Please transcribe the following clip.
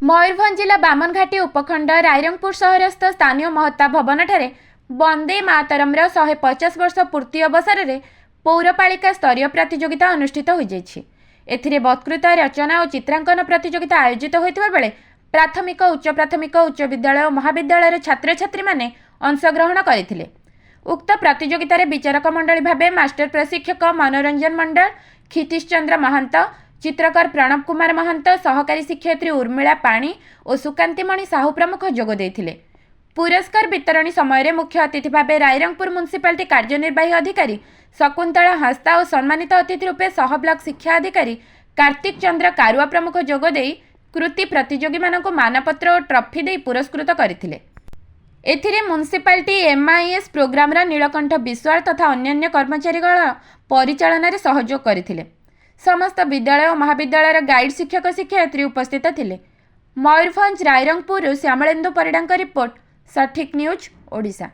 मयूरभंज जिला बामनघाटी उपखंड रायरंगपुर सहरस्थ स्थानीय महत्ता भवन ठारे वंदे मातरम 150 वर्ष पूर्ति अवसर में पौरपालिका स्तरीय प्रतियोगिता अनुष्ठित हो जाइछि। एथिरे वक्तृता रचना और चित्रांकन प्रतियोगिता आयोजित होइतिबा बेले प्राथमिक उच्च विद्यालय और महाविद्यालय छात्र छात्री माने अंशग्रहण करथिले। उक्त प्रतियोगिता रे विचारक मंडली भावे मास्टर प्रशिक्षक मनोरंजन मंडल, क्षितिश चंद्र महंत, चित्रकार प्रणव कुमार महंत, सहकारी शिक्षयित्री उर्मिला पाणी और सुकांतिमणि साहू प्रमुख जोग देथिले। पुरस्कार वितरणी समय मुख्य अतिथि भाव रायरंगपुर म्युनिसिपालिटी कार्यनिर्वाही अधिकारी शकुंतला हस्ता और सम्मानित अतिथि रूपे सह ब्लॉक शिक्षा अधिकारी कार्तिक चंद्र कारुआ प्रमुख जोग देई कृति प्रतियोगी मानक मानपत्र और ट्रॉफी दे पुरस्कृत करथिले। एथिरे municipality MIS programme Nilakantha Biswal तथा अन्य कर्मचारी परिचालन में सहयोग करथिले। समस्त विद्यालय और महाविद्यालय गाइड शिक्षक शिक्षयित्री उपस्थित थिले। मयूरभंज रायरंगपुर श्यामलेन्दु परिडांक रिपोर्ट सठिक न्यूज ओडिशा।